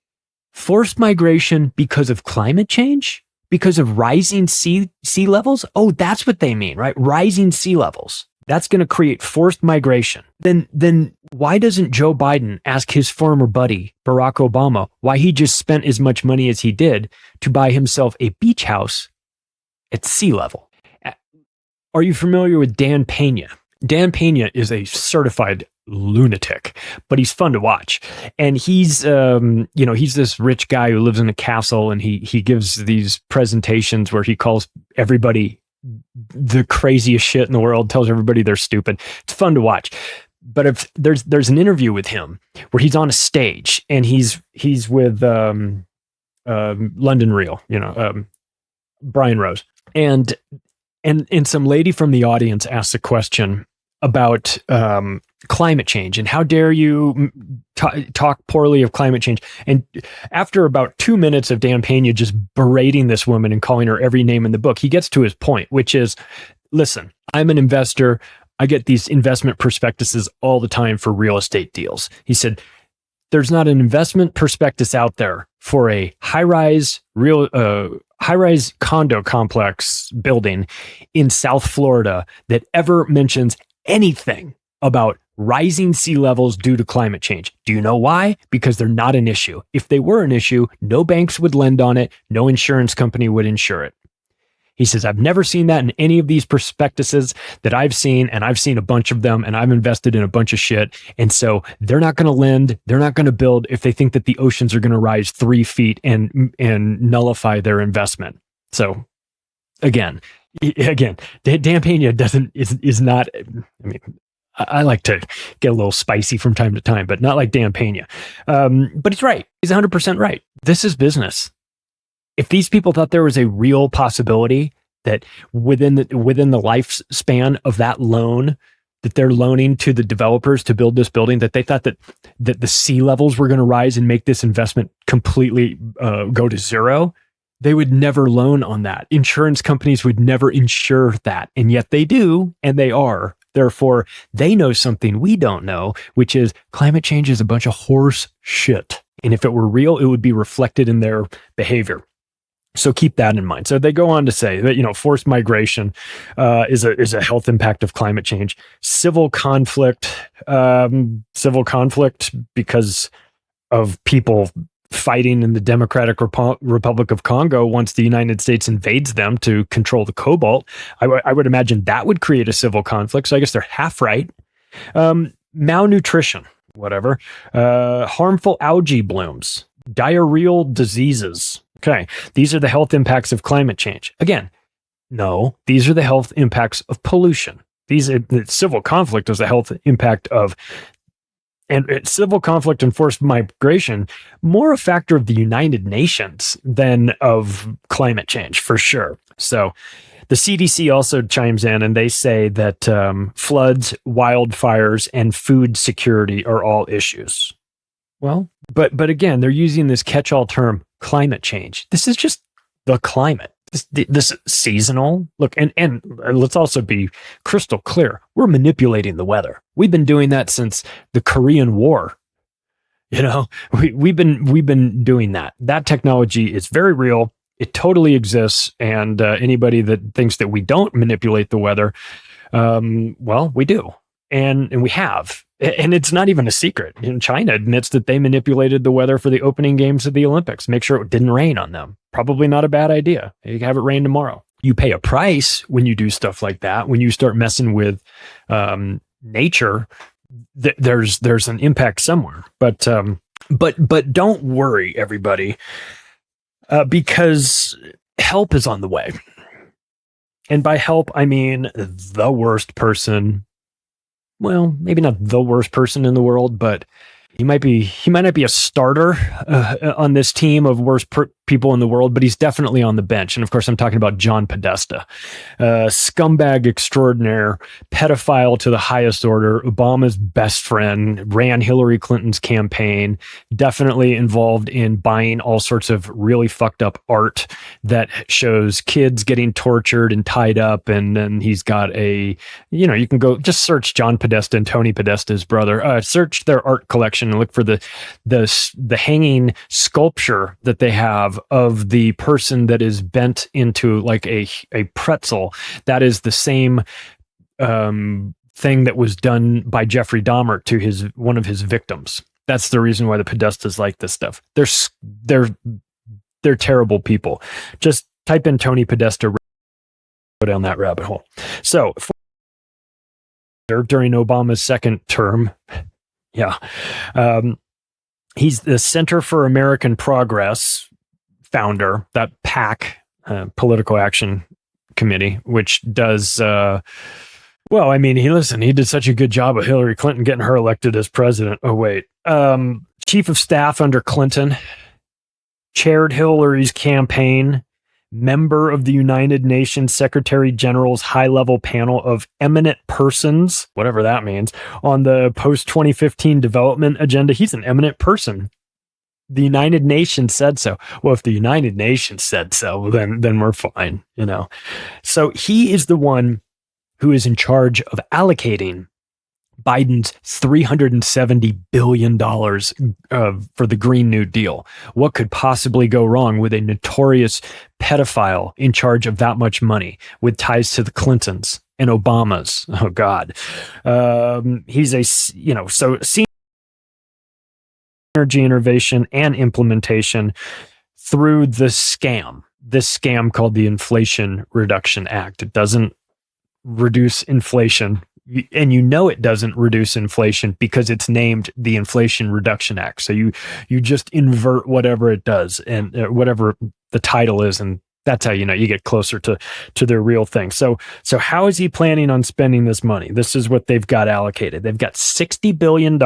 forced migration because of climate change? Because of rising sea levels? Oh, that's what they mean, right? Rising sea levels. That's going to create forced migration. Then why doesn't Joe Biden ask his former buddy, Barack Obama, why he just spent as much money as he did to buy himself a beach house at sea level? Are you familiar with Dan Pena? Dan Pena is a certified lunatic, but he's fun to watch. And he's, he's this rich guy who lives in a castle, and he gives these presentations where he calls everybody the craziest shit in the world, tells everybody they're stupid. It's fun to watch. if there's an interview with him where he's on a stage and he's with London Real, Brian Rose, and some lady from the audience asks a question about climate change and how dare you talk poorly of climate change. And after about 2 minutes of Dan Pena just berating this woman and calling her every name in the book, he gets to his point, which is, listen, I'm an investor. I get these investment prospectuses all the time for real estate deals. He said, there's not an investment prospectus out there for a high-rise condo complex building in South Florida that ever mentions anything about rising sea levels due to climate change. Do you know why? Because they're not an issue. If they were an issue, no banks would lend on it. No insurance company would insure it. He says, I've never seen that in any of these prospectuses that I've seen, and I've seen a bunch of them, and I've invested in a bunch of shit. And so they're not going to lend, they're not going to build if they think that the oceans are going to rise 3 feet and nullify their investment. So again, Dan Pena is not, I mean, I like to get a little spicy from time to time, but not like Dan Pena. But he's right. He's 100% right. This is business. If these people thought there was a real possibility that within the lifespan of that loan that they're loaning to the developers to build this building, that they thought that the sea levels were going to rise and make this investment completely go to zero, they would never loan on that. Insurance companies would never insure that. And yet they do, and they are. Therefore, they know something we don't know, which is climate change is a bunch of horse shit. And if it were real, it would be reflected in their behavior. So keep that in mind. So they go on to say that, forced migration is a health impact of climate change. Civil conflict because of people fighting in the Democratic Republic of Congo once the United States invades them to control the cobalt. I would imagine that would create a civil conflict. So I guess they're half right. Malnutrition, whatever. Harmful algae blooms, diarrheal diseases. Okay, these are the health impacts of climate change. Again, no, these are the health impacts of pollution. The civil conflict is the health impact of, and civil conflict and forced migration, more a factor of the United Nations than of climate change, for sure. So the CDC also chimes in and they say that floods, wildfires, and food security are all issues. Well, but again, they're using this catch-all term, climate change. This is just the climate. This is seasonal. Look, and let's also be crystal clear. We're manipulating the weather. We've been doing that since the Korean War. We've been doing that. That technology is very real. It totally exists. And anybody that thinks that we don't manipulate the weather, well, we do. And we have. And it's not even a secret. China admits that they manipulated the weather for the opening games of the Olympics. Make sure it didn't rain on them. Probably not a bad idea. You can have it rain tomorrow. You pay a price when you do stuff like that. When you start messing with nature, there's an impact somewhere. But don't worry, everybody, because help is on the way. And by help, I mean the worst person. Well, maybe not the worst person in the world, but he might not be a starter on this team of worst people in the world, but he's definitely on the bench. And of course, I'm talking about John Podesta, scumbag extraordinaire, pedophile to the highest order, Obama's best friend, ran Hillary Clinton's campaign, definitely involved in buying all sorts of really fucked up art that shows kids getting tortured and tied up. And then he's got you can go just search John Podesta and Tony Podesta's brother, search their art collection and look for the hanging sculpture that they have of the person that is bent into like a pretzel. That is the same thing that was done by Jeffrey Dahmer to one of his victims. That's the reason why the Podestas like this stuff. They're terrible people. Just type in Tony Podesta, go down that rabbit hole. So during Obama's second term, he's the Center for American Progress founder, that PAC, Political Action Committee, which does Well, I mean, he did such a good job of Hillary Clinton getting her elected as president. Oh, wait. Chief of staff under Clinton, chaired Hillary's campaign, member of the United Nations Secretary General's high-level panel of eminent persons, whatever that means, on the post-2015 development agenda. He's an eminent person. The United Nations said so. Well, if the United Nations said so, then we're fine, you know. So he is the one who is in charge of allocating Biden's $370 billion for the Green New Deal. What could possibly go wrong with a notorious pedophile in charge of that much money with ties to the Clintons and Obamas? Oh, God. He's so senior energy innovation and implementation through this scam called the Inflation Reduction Act. It doesn't reduce inflation, and it doesn't reduce inflation because it's named the Inflation Reduction Act. So you just invert whatever it does and whatever the title is, and that's how you get closer to their real thing. So how is he planning on spending this money? This is what they've got allocated. They've got $60 billion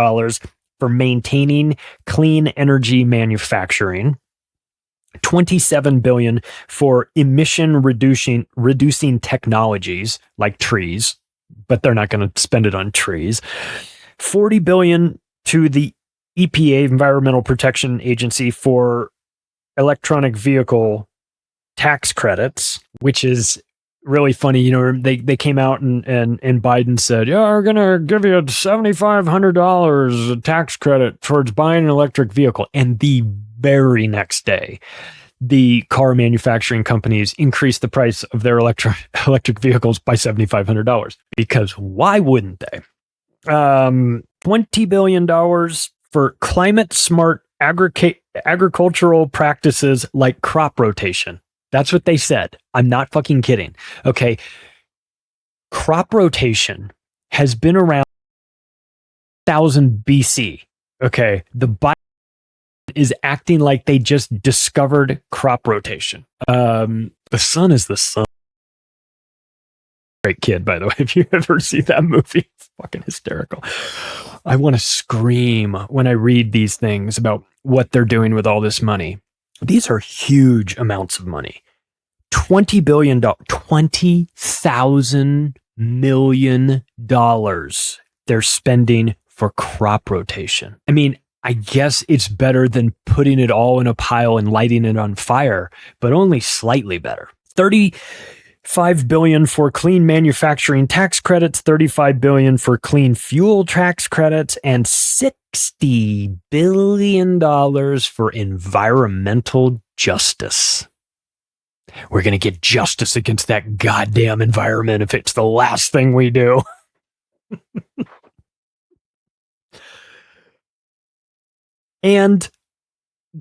for maintaining clean energy manufacturing, $27 billion for emission reducing technologies like trees, but they're not going to spend it on trees. $40 billion to the EPA, Environmental Protection Agency, for electronic vehicle tax credits, which is really funny. They came out and Biden said, yeah, we're going to give you $7,500 tax credit towards buying an electric vehicle. And the very next day, the car manufacturing companies increased the price of their electric vehicles by $7,500, because why wouldn't they? $20 billion for climate smart agricultural practices like crop rotation. That's what they said. I'm not fucking kidding. Okay. Crop rotation has been around 1000 BC. Okay. The Biden is acting like they just discovered crop rotation. The sun is the sun. Great kid, by the way. If you ever see that movie, it's fucking hysterical. I want to scream when I read these things about what they're doing with all this money. These are huge amounts of money. $20 billion, $20,000 million they're spending for crop rotation. I mean, I guess it's better than putting it all in a pile and lighting it on fire, but only slightly better. $35 billion for clean manufacturing tax credits, $35 billion for clean fuel tax credits, and $60 billion for environmental justice. We're going to get justice against that goddamn environment if it's the last thing we do. And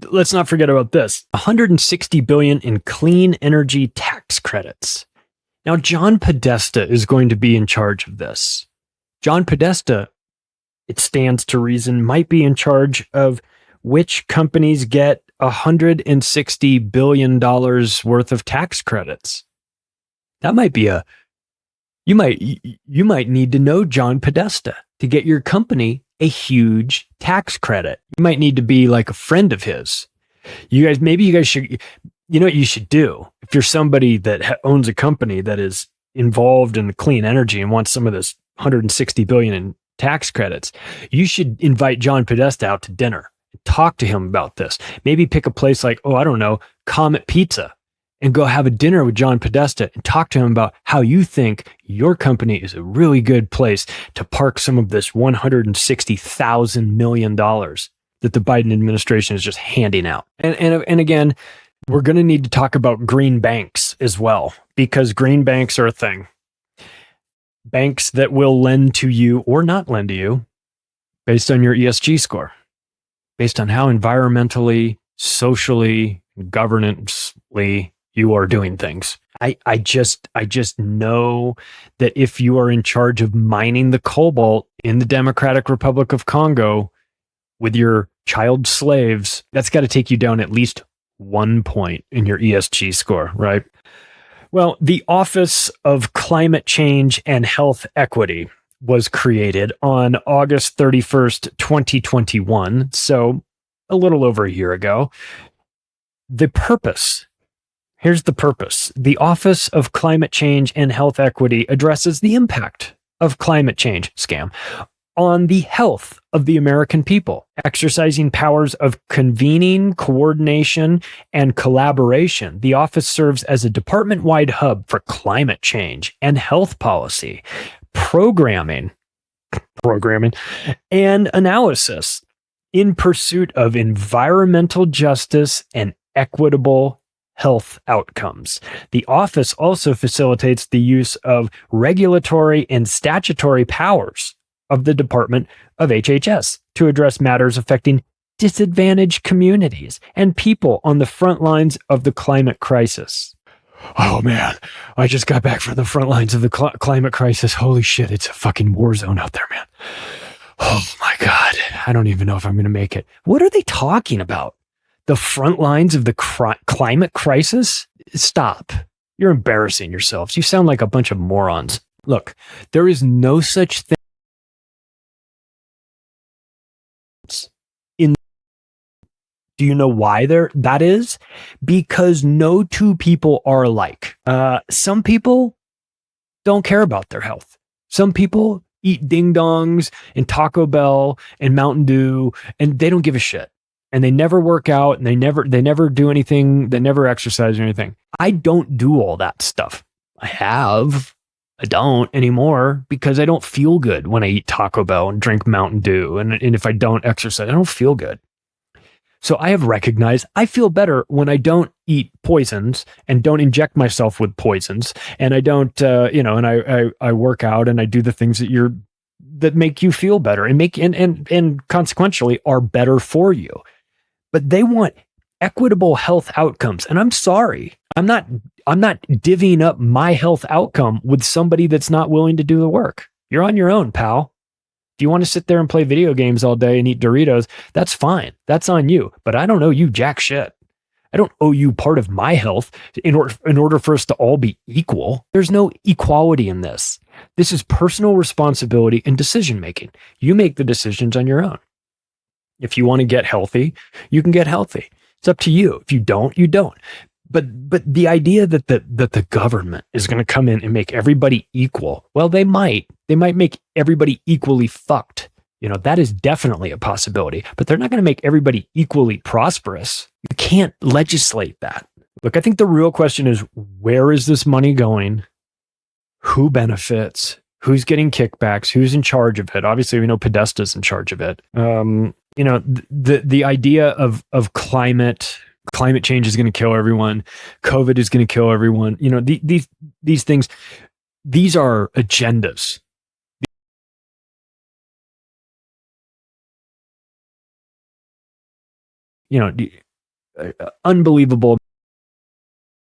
let's not forget about this. $160 billion in clean energy tax credits. Now, John Podesta is going to be in charge of this. John Podesta, it stands to reason, might be in charge of which companies get $160 billion worth of tax credits. That might be you might need to know John Podesta to get your company a huge tax credit. You might need to be like a friend of his. Maybe you guys should, you know what you should do? If you're somebody that owns a company that is involved in clean energy and wants some of this $160 billion in tax credits, you should invite John Podesta out to dinner. Talk to him about this. Maybe pick a place like, Comet Pizza, and go have a dinner with John Podesta and talk to him about how you think your company is a really good place to park some of this $160,000 million that the Biden administration is just handing out. And again, we're going to need to talk about green banks as well, because green banks are a thing. Banks that will lend to you or not lend to you based on your ESG score, based on how environmentally, socially, governance-ly you are doing things. I just know that if you are in charge of mining the cobalt in the Democratic Republic of Congo with your child slaves, that's got to take you down at least 1 point in your ESG score, right? Well, the Office of Climate Change and Health Equity was created on August 31st, 2021. So a little over a year ago. The purpose. Here's the purpose. The Office of Climate Change and Health Equity addresses the impact of climate change scam on the health of the American people, exercising powers of convening, coordination, and collaboration. The office serves as a department-wide hub for climate change and health policy, programming, and analysis in pursuit of environmental justice and equitable health outcomes. The office also facilitates the use of regulatory and statutory powers of the Department of HHS to address matters affecting disadvantaged communities and people on the front lines of the climate crisis. Oh man, I just got back from the front lines of the climate crisis. Holy shit, it's a fucking war zone out there, man. Oh my God, I don't even know if I'm going to make it. What are they talking about? The front lines of the climate crisis? Stop. You're embarrassing yourselves. You sound like a bunch of morons. Look, there is no such thing in. Do you know why that is? Because no two people are alike. Some people don't care about their health. Some people eat ding dongs and Taco Bell and Mountain Dew, and they don't give a shit. And they never work out, and they never do anything. They never exercise or anything. I don't do all that stuff. I don't anymore because I don't feel good when I eat Taco Bell and drink Mountain Dew. And if I don't exercise, I don't feel good. So I have recognized I feel better when I don't eat poisons and don't inject myself with poisons. And I don't, and I work out and I do the things that make you feel better and consequentially are better for you. But they want equitable health outcomes. And I'm sorry, I'm not divvying up my health outcome with somebody that's not willing to do the work. You're on your own, pal. If you want to sit there and play video games all day and eat Doritos, that's fine. That's on you. But I don't owe you jack shit. I don't owe you part of my health in order for us to all be equal. There's no equality in this. This is personal responsibility and decision making. You make the decisions on your own. If you want to get healthy, you can get healthy. It's up to you. If you don't, you don't. But the idea that the government is going to come in and make everybody equal, well, they might make everybody equally fucked. That is definitely a possibility, but they're not going to make everybody equally prosperous. You can't legislate that. Look, I think the real question is, where is this money going? Who benefits? Who's getting kickbacks? Who's in charge of it? Obviously, we know Podesta's in charge of it. The idea of climate change is going to kill everyone. COVID is going to kill everyone. These things, these are agendas. Unbelievable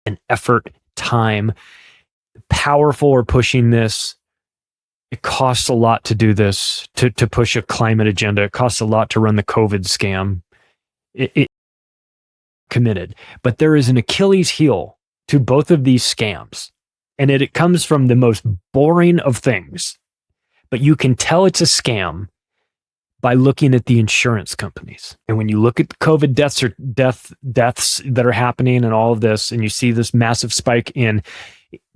and effort, time, powerful are pushing this. It costs a lot to do this, to push a climate agenda. It costs a lot to run the COVID scam. It committed. But there is an Achilles heel to both of these scams. And it comes from the most boring of things. But you can tell it's a scam by looking at the insurance companies. And when you look at the COVID deaths that are happening and all of this, and you see this massive spike in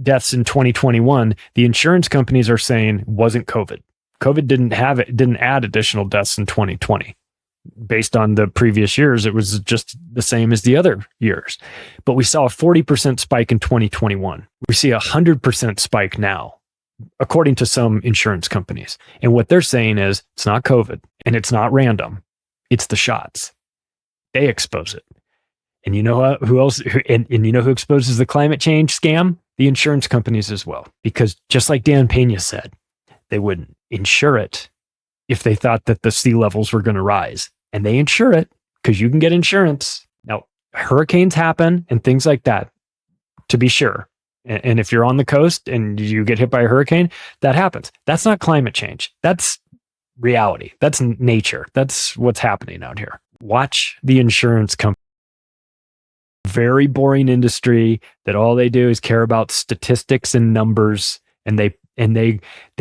deaths in 2021, the insurance companies are saying it wasn't COVID. COVID didn't add additional deaths in 2020. Based on the previous years, it was just the same as the other years. But we saw a 40% spike in 2021. We see a 100% spike now, according to some insurance companies. And what they're saying is it's not COVID and it's not random. It's the shots. They expose it. And you know who else? And you know who exposes the climate change scam? The insurance companies as well. Because just like Dan Pena said, they wouldn't insure it if they thought that the sea levels were going to rise. And they insure it because you can get insurance. Now, hurricanes happen and things like that, to be sure. And if you're on the coast and you get hit by a hurricane, that happens. That's not climate change. That's reality. That's nature. That's what's happening out here. Watch the insurance company very boring industry that all they do is care about statistics and numbers, and they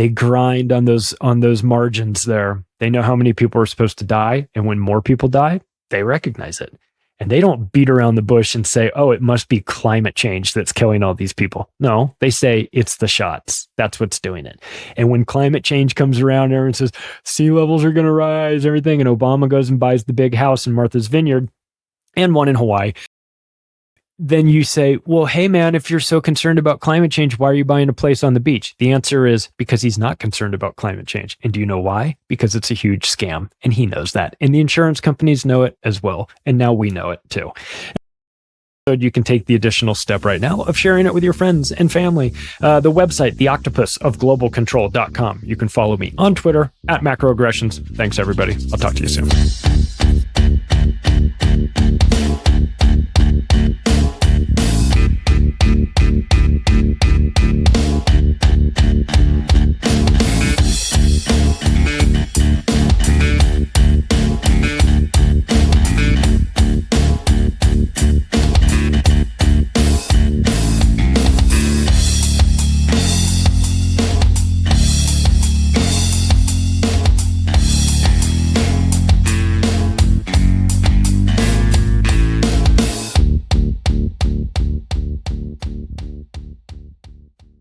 grind on those margins there. They know how many people are supposed to die, and when more people die, they recognize it. And they don't beat around the bush and say, oh, it must be climate change that's killing all these people. No, they say it's the shots. That's what's doing it. And when climate change comes around, everyone says sea levels are going to rise, everything. And Obama goes and buys the big house in Martha's Vineyard and one in Hawaii. Then you say, well, hey, man, if you're so concerned about climate change, why are you buying a place on the beach? The answer is because he's not concerned about climate change. And do you know why? Because it's a huge scam. And he knows that. And the insurance companies know it as well. And now we know it too. So you can take the additional step right now of sharing it with your friends and family. The website, theoctopusofglobalcontrol.com. You can follow me on Twitter @macroaggressions. Thanks, everybody. I'll talk to you soon.